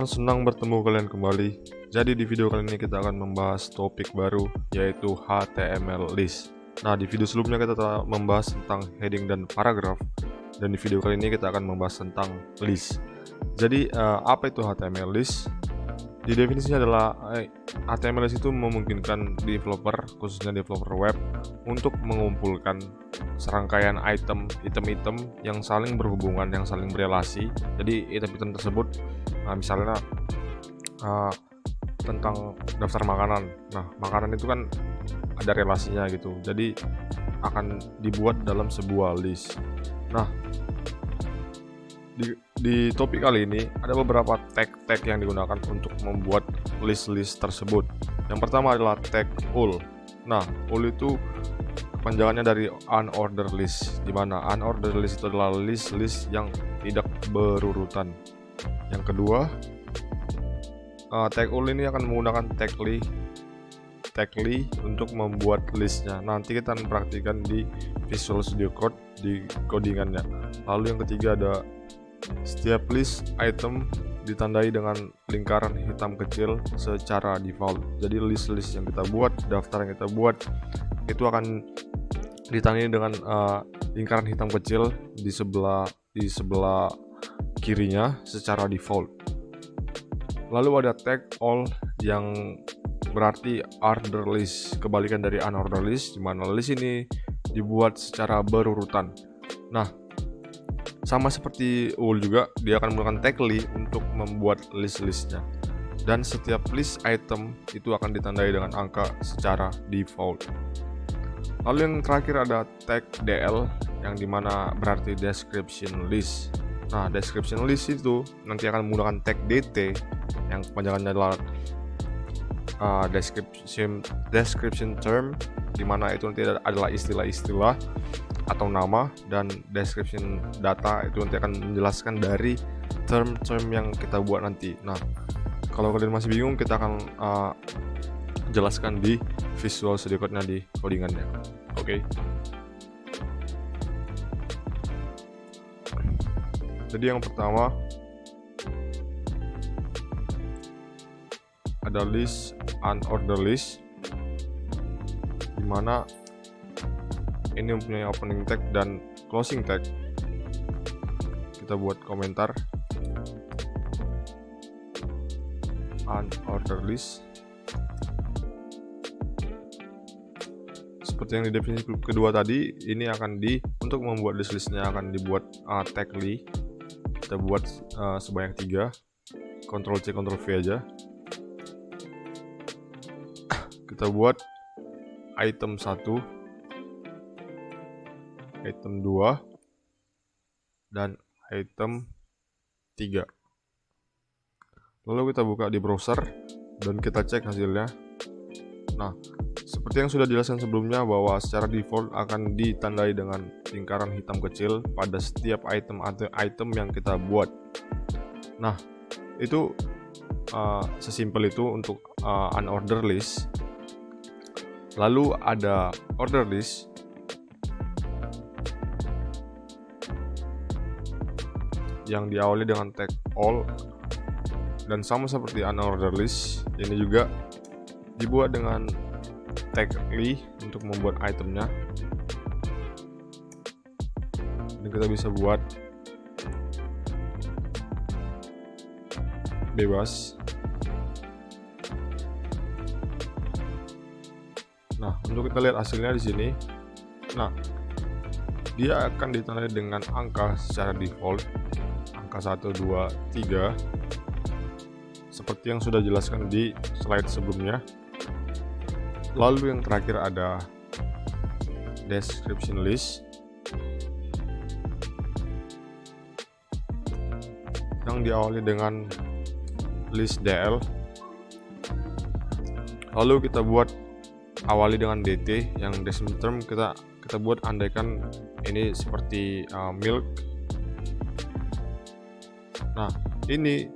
Senang bertemu kalian kembali. Jadi di video kali ini kita akan membahas topik baru, yaitu HTML list. Nah, di video sebelumnya kita telah membahas tentang heading dan paragraf, dan di video kali ini kita akan membahas tentang list. Jadi apa itu HTML list? Di definisinya adalah HTML list itu memungkinkan developer, khususnya developer web, untuk mengumpulkan serangkaian item-item yang saling berhubungan, yang saling berelasi. Jadi item-item tersebut misalnya tentang daftar makanan. Nah, makanan itu kan ada relasinya gitu, jadi akan dibuat dalam sebuah list. Nah, di topik kali ini ada beberapa tag yang digunakan untuk membuat list-list tersebut. Yang pertama adalah tag all. Nah, all itu kepanjangannya dari unordered list, di mana unordered list itu adalah list-list yang tidak berurutan. Yang kedua, tag all ini akan menggunakan tag li untuk membuat listnya. Nanti kita akan praktikan di Visual Studio Code di codingannya. Lalu yang ketiga ada setiap list item ditandai dengan lingkaran hitam kecil secara default. Jadi list-list yang kita buat, daftar yang kita buat, itu akan ditandai dengan lingkaran hitam kecil di sebelah kirinya secara default. Lalu ada tag all yang berarti order list, kebalikan dari unordered list, di mana list ini dibuat secara berurutan. Nah, sama seperti all juga, dia akan menggunakan tag li untuk membuat list-listnya. Dan setiap list item itu akan ditandai dengan angka secara default. Lalu yang terakhir ada tag dl, yang dimana berarti description list. Nah, description list itu nanti akan menggunakan tag dt, yang kepanjangannya adalah description term, dimana itu nanti adalah istilah-istilah atau nama, dan description data itu nanti akan menjelaskan dari term-term yang kita buat nanti. Nah, kalau kalian masih bingung, kita akan jelaskan di Visual Studio Code-nya di codingannya. Oke. Jadi yang pertama ada list unordered list, dimana ini mempunyai opening tag dan closing tag. Kita buat komentar unordered list. Seperti yang di definisi kedua tadi, ini akan untuk membuat list-listnya akan dibuat tag li. Kita buat sebanyak 3. Ctrl C Ctrl V aja. Kita buat item 1, item 2, dan item 3. Lalu kita buka di browser dan kita cek hasilnya. Nah, seperti yang sudah dijelaskan sebelumnya, bahwa secara default akan ditandai dengan lingkaran hitam kecil pada setiap item yang kita buat. Nah, itu sesimpel itu untuk unordered list. Lalu ada order list, yang diawali dengan tag all, dan sama seperti unordered list, ini juga dibuat dengan tag li untuk membuat itemnya. Dan kita bisa buat bebas. Nah, untuk kita lihat hasilnya di sini. Nah, dia akan ditandai dengan angka secara default, angka 1, 2, 3, seperti yang sudah dijelaskan di slide sebelumnya. Lalu yang terakhir ada description list, yang diawali dengan list dl. Lalu kita buat awali dengan dt, yang description term kita buat andaikan ini seperti milk. Nah, ini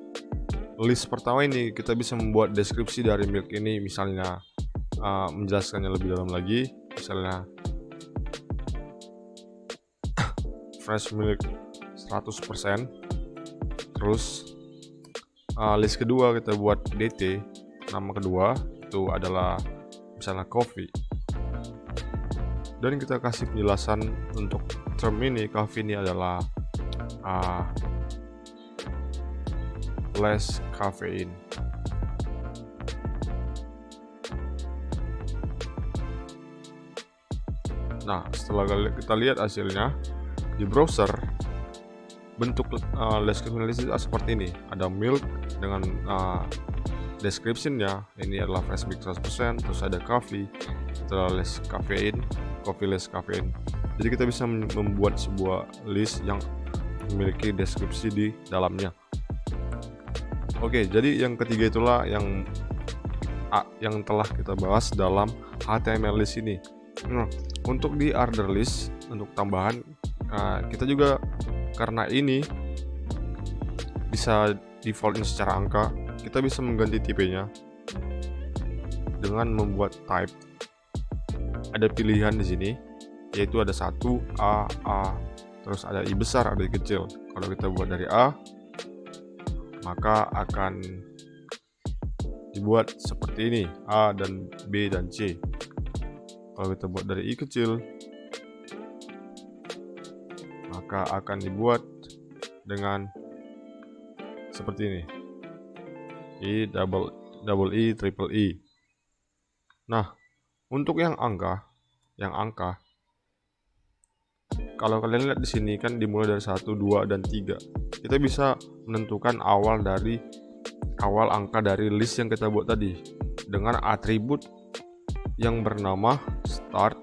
list pertama ini kita bisa membuat deskripsi dari milk ini, misalnya menjelaskannya lebih dalam lagi, misalnya fresh milk 100%, terus list kedua kita buat dt, nama kedua itu adalah misalnya coffee, dan kita kasih penjelasan untuk term ini. Coffee ini adalah less caffeine. Nah, setelah kita lihat hasilnya di browser, bentuk less caffeine list seperti ini. Ada milk dengan description-nya, ini adalah fresh milk 100%, terus ada coffee, itu adalah less caffeine, coffee less caffeine. Jadi kita bisa membuat sebuah list yang memiliki deskripsi di dalamnya. Oke, jadi yang ketiga itulah yang telah kita bahas dalam HTML list ini. Nah, untuk di order list, untuk tambahan, kita juga karena ini bisa defaultnya secara angka, kita bisa mengganti tipenya dengan membuat type. Ada pilihan di sini, yaitu ada 1 A, terus ada I besar, ada I kecil. Kalau kita buat dari A, maka akan dibuat seperti ini, A dan B dan C. Kalau kita buat dari I kecil, maka akan dibuat dengan seperti ini, I double I triple I. Nah, untuk yang angka, kalau kalian lihat di sini kan dimulai dari 1, 2, dan 3. Kita bisa menentukan awal angka dari list yang kita buat tadi dengan atribut yang bernama start.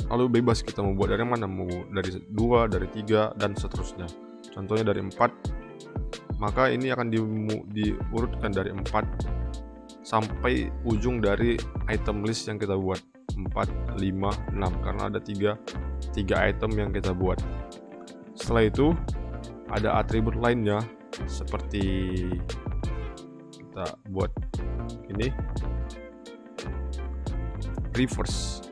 Lalu bebas kita mau buat dari mana, mau dari 2, dari 3, dan seterusnya. Contohnya dari 4, maka ini akan diurutkan dari 4 sampai ujung dari item list yang kita buat, 4, 5, 6, karena ada 3 item yang kita buat. Setelah itu ada atribut lainnya, seperti kita buat ini, reverse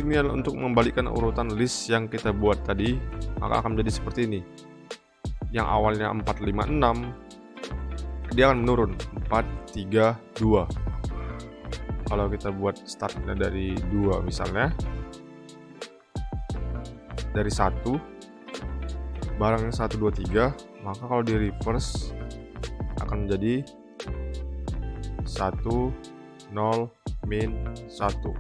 ini adalah untuk membalikkan urutan list yang kita buat tadi, maka akan menjadi seperti ini. Yang awalnya 4, 5, 6, dia akan menurun 4, 3, 2. Kalau kita buat startnya dari 2 misalnya, dari 1, barangnya 1, 2, 3, maka kalau di reverse akan menjadi 1, 0, min 1.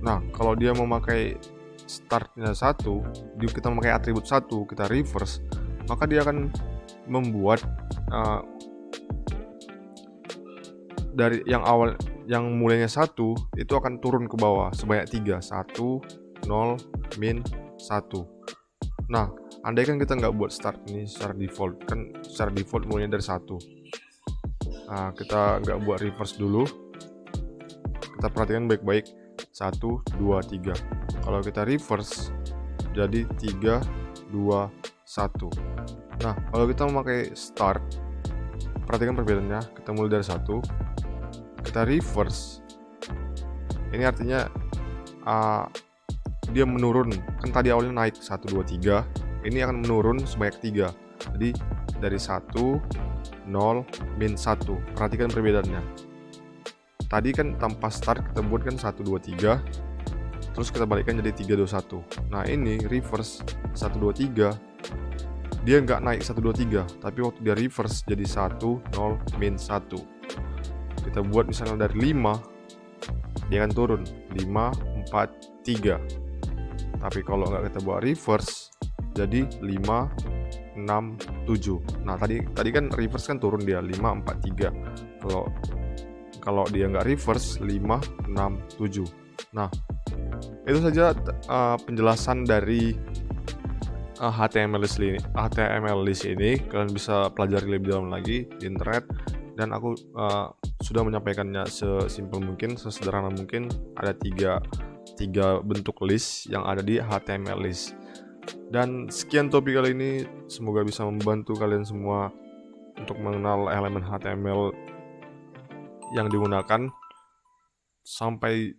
Nah, kalau dia memakai startnya 1, kita memakai atribut 1, kita reverse, maka dia akan membuat dari yang awal, yang mulainya 1 itu akan turun ke bawah sebanyak 3, 1, 0, min 1. Nah, andaikan kita nggak buat start ini secara default, kan secara default mulainya dari 1. Nah, kita nggak buat reverse dulu, kita perhatikan baik-baik, 1, 2, 3. Kalau kita reverse jadi 3, 2, 1. Nah, kalau kita memakai start, perhatikan perbedaannya. Kita mulai dari 1, kita reverse, ini artinya dia menurun. Kan tadi awalnya naik 1, 2, 3, ini akan menurun sebanyak 3. Jadi dari 1, 0, min 1. Perhatikan perbedaannya. Tadi kan tanpa start kita buat kan 1, 2, 3, terus kita balikkan jadi 3, 2, 1. Nah, ini reverse 1, 2, 3, dia nggak naik 1, 2, 3, tapi waktu dia reverse jadi 1, 0, min 1. Kita buat misalnya dari 5, dia akan turun 5, 4, 3. Tapi kalau nggak kita buat reverse jadi 5, 6, 7. Nah, tadi kan reverse kan turun dia 5, 4, 3. Kalau dia nggak reverse 5, 6, 7. Nah, itu saja penjelasan dari HTML list ini. Kalian bisa pelajari lebih dalam lagi di internet, dan aku sudah menyampaikannya sesimpel mungkin, sesederhana mungkin. Ada tiga bentuk list yang ada di HTML list. Dan sekian topik kali ini, semoga bisa membantu kalian semua untuk mengenal elemen HTML yang digunakan. Sampai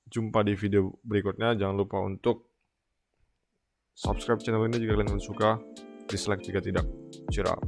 jumpa di video berikutnya. Jangan lupa untuk Subscribe channel ini jika kalian suka, dislike jika tidak. Cheer up.